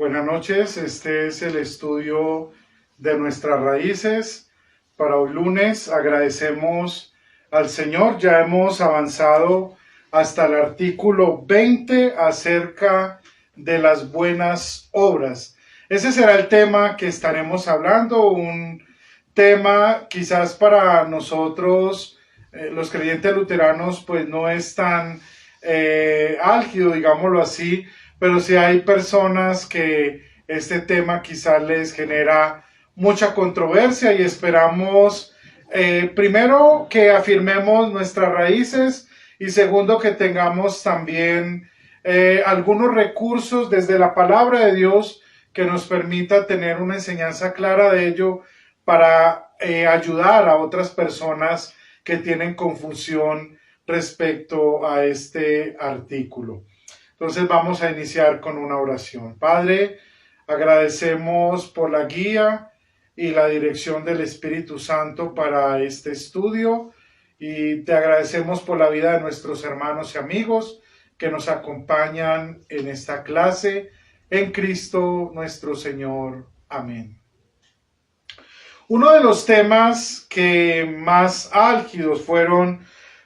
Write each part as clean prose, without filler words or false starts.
Buenas noches, este es el estudio de nuestras raíces. Para hoy lunes agradecemos al Señor, ya hemos avanzado hasta el artículo 20 acerca de las buenas obras. Ese será el tema que estaremos hablando, un tema quizás para nosotros, los creyentes luteranos, pues no es tan álgido, digámoslo así, pero sí hay personas que este tema quizás les genera mucha controversia y esperamos primero que afirmemos nuestras raíces y segundo que tengamos también algunos recursos desde la palabra de Dios que nos permita tener una enseñanza clara de ello para ayudar a otras personas que tienen confusión respecto a este artículo. Entonces vamos a iniciar con una oración. Padre, agradecemos por la guía y la dirección del Espíritu Santo para este estudio y te agradecemos por la vida de nuestros hermanos y amigos que nos acompañan en esta clase. En Cristo nuestro Señor. Amén. Uno de los temas que más álgidos fueron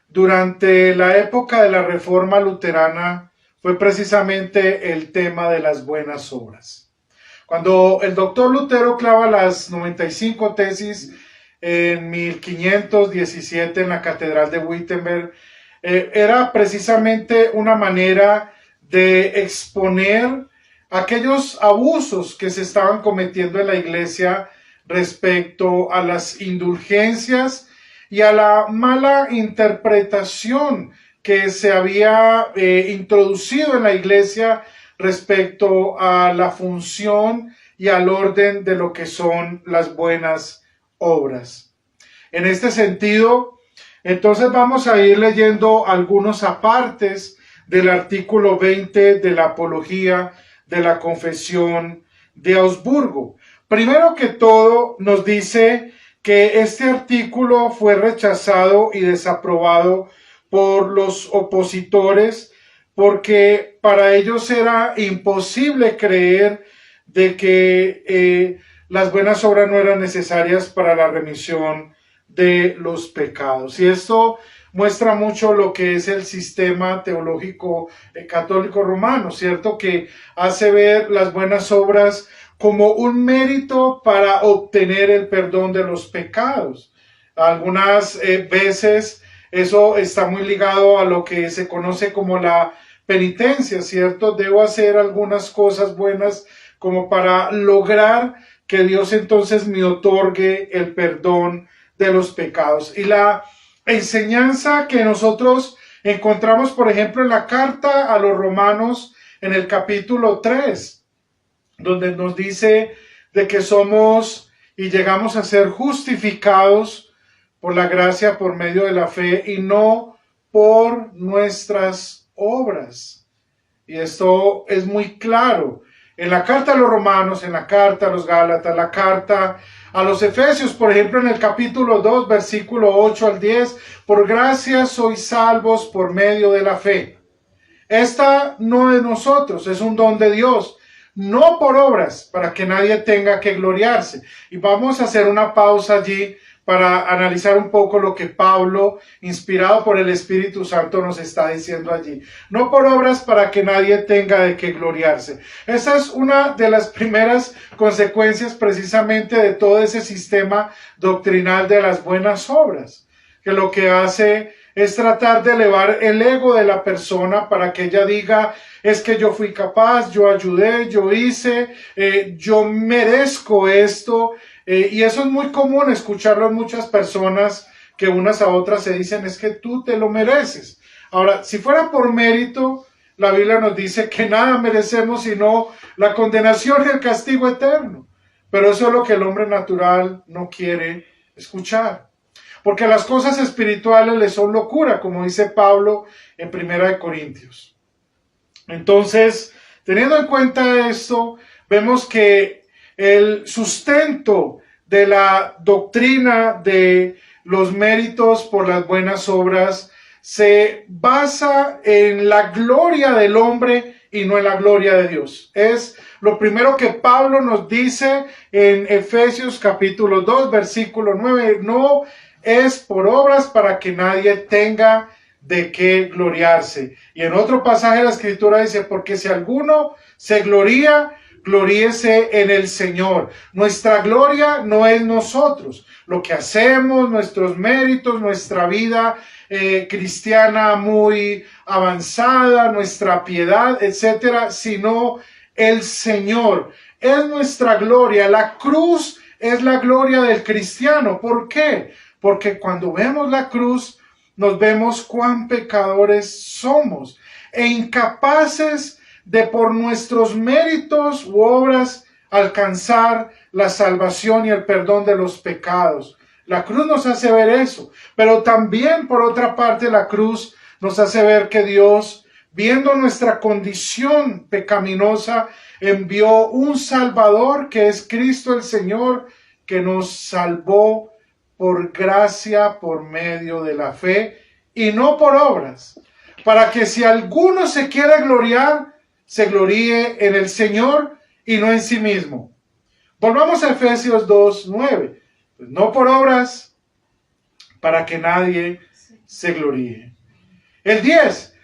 durante la época de la Reforma Luterana fue precisamente el tema de las buenas obras. Cuando el doctor Lutero clava las 95 tesis en 1517 en la Catedral de Wittenberg, era precisamente una manera de exponer aquellos abusos que se estaban cometiendo en la iglesia respecto a las indulgencias y a la mala interpretación que se había introducido en la iglesia respecto a la función y al orden de lo que son las buenas obras. En este sentido, entonces vamos a ir leyendo algunos apartes del artículo 20 de la Apología de la Confesión de Augsburgo. Primero que todo, nos dice que este artículo fue rechazado y desaprobado por los opositores porque para ellos era imposible creer de que las buenas obras no eran necesarias para la remisión de los pecados. Y esto muestra mucho lo que es el sistema teológico católico romano, ¿cierto? Que hace ver las buenas obras como un mérito para obtener el perdón de los pecados. Algunas veces eso está muy ligado a lo que se conoce como la penitencia, ¿cierto? Debo hacer algunas cosas buenas como para lograr que Dios entonces me otorgue el perdón de los pecados. Y la enseñanza que nosotros encontramos, por ejemplo, en la carta a los romanos, en el capítulo 3, donde nos dice de que somos y llegamos a ser justificados por la gracia por medio de la fe y no por nuestras obras. Y esto es muy claro. En la carta a los romanos, en la carta a los gálatas, la carta a los efesios, por ejemplo, en el capítulo 2, versículo 8 al 10, por gracia sois salvos por medio de la fe. Esta no es de nosotros, es un don de Dios, no por obras, para que nadie tenga que gloriarse. Y vamos a hacer una pausa allí para analizar un poco lo que Pablo, inspirado por el Espíritu Santo, nos está diciendo allí. No por obras para que nadie tenga de qué gloriarse. Esa es una de las primeras consecuencias precisamente de todo ese sistema doctrinal de las buenas obras, que lo que hace es tratar de elevar el ego de la persona para que ella diga, es que yo fui capaz, yo ayudé, yo hice, yo merezco esto. Y eso es muy común escucharlo en muchas personas que unas a otras se dicen, es que tú te lo mereces. Ahora, si fuera por mérito, la Biblia nos dice que nada merecemos sino la condenación y el castigo eterno. Pero eso es lo que el hombre natural no quiere escuchar. Porque las cosas espirituales le son locura, como dice Pablo en 1 Corintios. Entonces, teniendo en cuenta esto, vemos que el sustento de la doctrina de los méritos por las buenas obras se basa en la gloria del hombre y no en la gloria de Dios. Es lo primero que Pablo nos dice en Efesios capítulo 2, versículo 9. No es por obras para que nadie tenga de qué gloriarse. Y en otro pasaje de la Escritura dice, porque si alguno se gloría, gloríese en el Señor. Nuestra gloria no es nosotros, lo que hacemos, nuestros méritos, nuestra vida cristiana muy avanzada, nuestra piedad, etcétera, sino el Señor. Es nuestra gloria. La cruz es la gloria del cristiano. ¿Por qué? Porque cuando vemos la cruz, nos vemos cuán pecadores somos e incapaces de por nuestros méritos u obras alcanzar la salvación y el perdón de los pecados. La cruz nos hace ver eso, pero también por otra parte la cruz nos hace ver que Dios, viendo nuestra condición pecaminosa, envió un Salvador que es Cristo el Señor, que nos salvó por gracia, por medio de la fe y no por obras, para que si alguno se quiere gloriar, se gloríe en el Señor y no en sí mismo. Volvamos a Efesios 2:9. Pues no por obras, para que nadie se gloríe. El 10.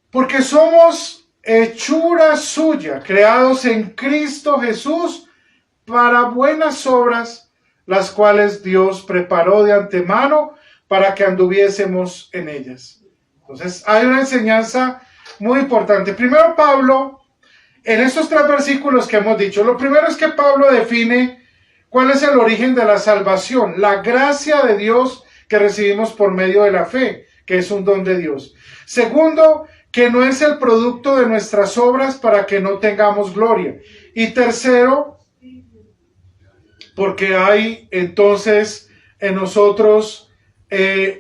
Porque somos hechura suya, creados en Cristo Jesús para buenas obras, las cuales Dios preparó de antemano para que anduviésemos en ellas. Entonces hay una enseñanza muy importante. Primero Pablo, en estos 3 versículos que hemos dicho, lo primero es que Pablo define cuál es el origen de la salvación, la gracia de Dios que recibimos por medio de la fe, que es un don de Dios. Segundo, que no es el producto de nuestras obras para que no tengamos gloria. Y tercero, porque hay entonces en nosotros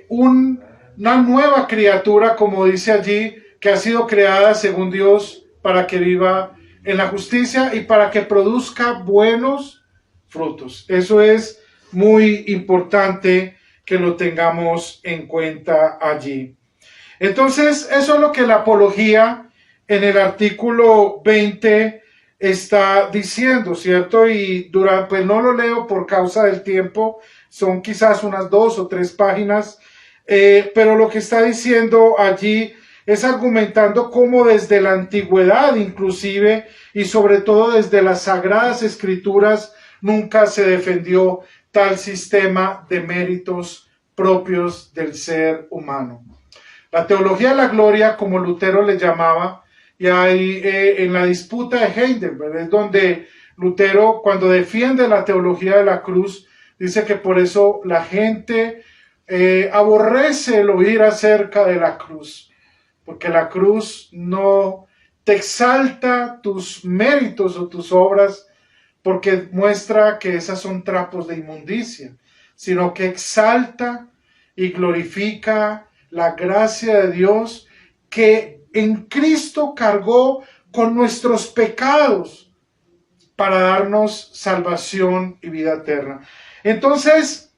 una nueva criatura, como dice allí, que ha sido creada según Dios para que viva en la justicia y para que produzca buenos frutos. Eso es muy importante que lo tengamos en cuenta allí. Entonces, eso es lo que la apología en el artículo 20 está diciendo, ¿cierto? Y pues no lo leo por causa del tiempo, son quizás unas 2 o 3 páginas, pero lo que está diciendo allí es argumentando cómo desde la antigüedad inclusive y sobre todo desde las Sagradas Escrituras nunca se defendió tal sistema de méritos propios del ser humano. La teología de la gloria, como Lutero le llamaba, y ahí en la disputa de Heidelberg, es donde Lutero, cuando defiende la teología de la cruz, dice que por eso la gente aborrece el oír acerca de la cruz, porque la cruz no te exalta tus méritos o tus obras, porque muestra que esas son trapos de inmundicia, sino que exalta y glorifica la gracia de Dios que en Cristo cargó con nuestros pecados para darnos salvación y vida eterna. Entonces,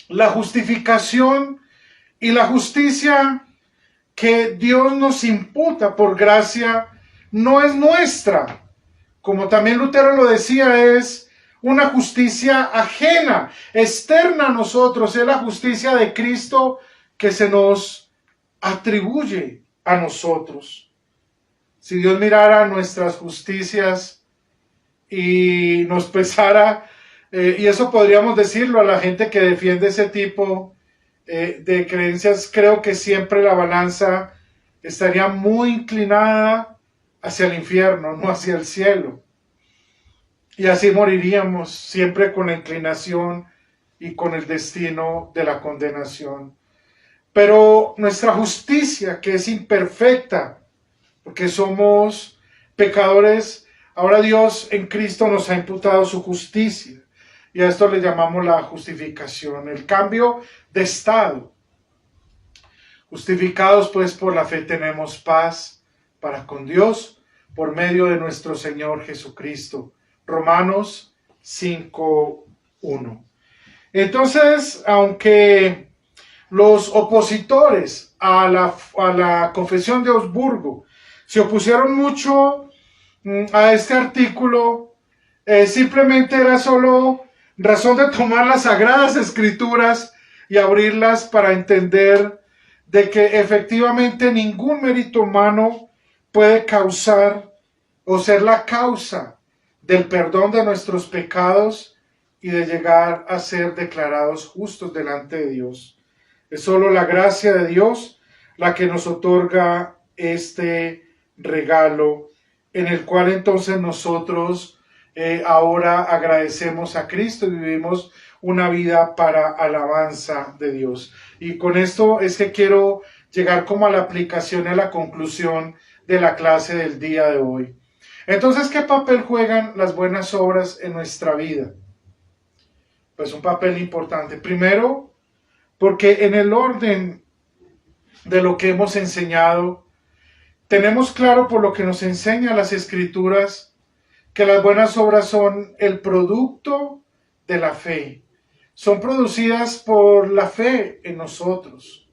la justificación y la justicia que Dios nos imputa por gracia no es nuestra. Como también Lutero lo decía, es una justicia ajena, externa a nosotros, es la justicia de Cristo que se nos atribuye a nosotros. Si Dios mirara nuestras justicias y nos pesara, y eso podríamos decirlo a la gente que defiende ese tipo de creencias, creo que siempre la balanza estaría muy inclinada hacia el infierno, no hacia el cielo. Y así moriríamos siempre con la inclinación y con el destino de la condenación. Pero nuestra justicia, que es imperfecta, porque somos pecadores, ahora Dios en Cristo nos ha imputado su justicia. Y a esto le llamamos la justificación, el cambio de estado. Justificados pues por la fe tenemos paz para con Dios por medio de nuestro Señor Jesucristo. Romanos 5:1. Entonces, aunque los opositores a la confesión de Augsburgo se opusieron mucho a este artículo. Simplemente era solo razón de tomar las Sagradas Escrituras y abrirlas para entender de que efectivamente ningún mérito humano puede causar o ser la causa del perdón de nuestros pecados y de llegar a ser declarados justos delante de Dios. Es solo la gracia de Dios la que nos otorga este regalo, en el cual entonces nosotros ahora agradecemos a Cristo y vivimos una vida para alabanza de Dios. Y con esto es que quiero llegar como a la aplicación y a la conclusión de la clase del día de hoy. Entonces, ¿qué papel juegan las buenas obras en nuestra vida? Pues un papel importante. Primero, porque en el orden de lo que hemos enseñado, tenemos claro por lo que nos enseñan las Escrituras que las buenas obras son el producto de la fe. Son producidas por la fe en nosotros.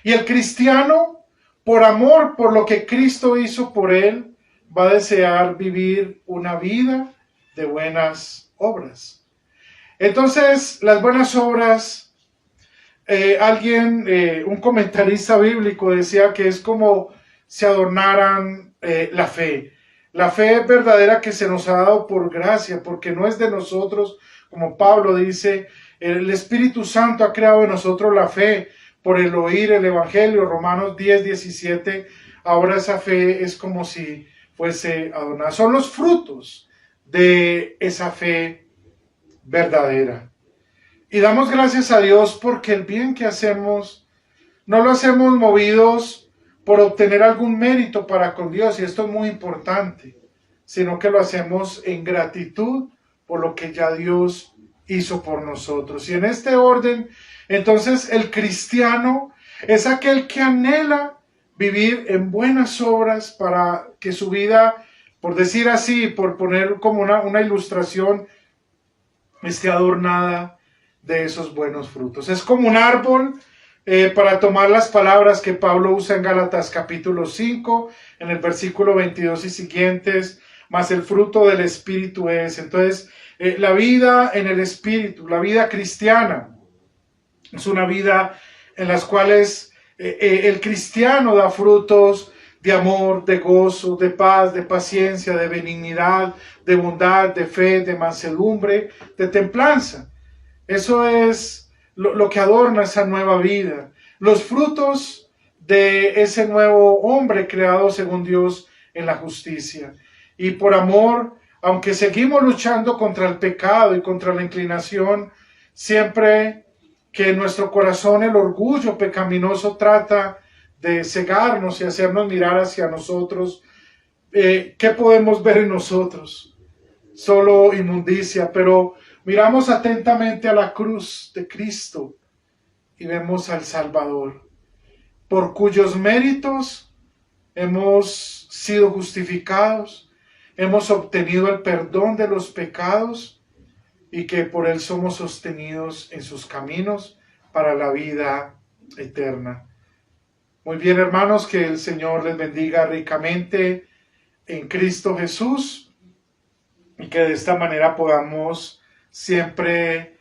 Y el cristiano, por amor por lo que Cristo hizo por él, va a desear vivir una vida de buenas obras. Entonces, las buenas obras, un comentarista bíblico decía que es como si adornaran la fe. La fe verdadera que se nos ha dado por gracia, porque no es de nosotros, como Pablo dice, el Espíritu Santo ha creado en nosotros la fe por el oír el Evangelio, Romanos 10:17. Ahora esa fe es como si fuese adornada. Son los frutos de esa fe verdadera. Y damos gracias a Dios porque el bien que hacemos no lo hacemos movidos por obtener algún mérito para con Dios, y esto es muy importante, sino que lo hacemos en gratitud por lo que ya Dios hizo por nosotros. Y en este orden, entonces el cristiano es aquel que anhela vivir en buenas obras para que su vida, por decir así, por poner como una ilustración, esté adornada de esos buenos frutos. Es como un árbol, para tomar las palabras que Pablo usa en Gálatas capítulo 5, en el versículo 22 y siguientes, más el fruto del Espíritu es. Entonces, la vida en el Espíritu, la vida cristiana, es una vida en las cuales el cristiano da frutos de amor, de gozo, de paz, de paciencia, de benignidad, de bondad, de fe, de mansedumbre, de templanza. Eso es lo que adorna esa nueva vida. Los frutos de ese nuevo hombre creado según Dios en la justicia. Y por amor, aunque seguimos luchando contra el pecado y contra la inclinación, siempre que en nuestro corazón el orgullo pecaminoso trata de cegarnos y hacernos mirar hacia nosotros, ¿qué podemos ver en nosotros? Solo inmundicia, pero miramos atentamente a la cruz de Cristo y vemos al Salvador, por cuyos méritos hemos sido justificados, hemos obtenido el perdón de los pecados y que por él somos sostenidos en sus caminos para la vida eterna. Muy bien, hermanos, que el Señor les bendiga ricamente en Cristo Jesús y que de esta manera podamos siempre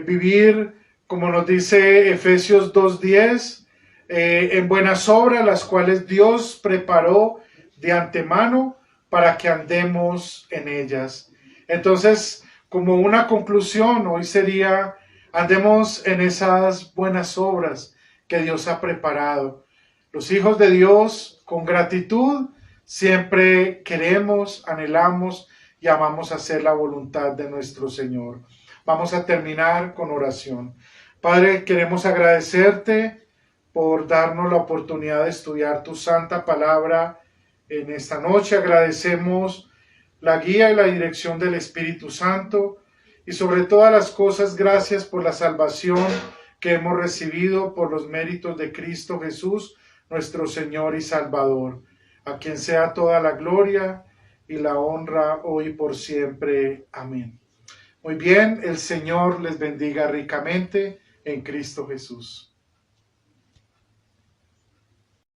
vivir, como nos dice Efesios 2:10, en buenas obras, las cuales Dios preparó de antemano para que andemos en ellas. Entonces, como una conclusión, hoy sería: andemos en esas buenas obras que Dios ha preparado. Los hijos de Dios, con gratitud, siempre queremos, anhelamos y amamos hacer la voluntad de nuestro Señor. Vamos a terminar con oración. Padre, queremos agradecerte por darnos la oportunidad de estudiar tu santa palabra en esta noche. Agradecemos la guía y la dirección del Espíritu Santo y sobre todas las cosas, gracias por la salvación que hemos recibido por los méritos de Cristo Jesús, nuestro Señor y Salvador, a quien sea toda la gloria y la honra hoy y por siempre. Amén. Muy bien, el Señor les bendiga ricamente en Cristo Jesús.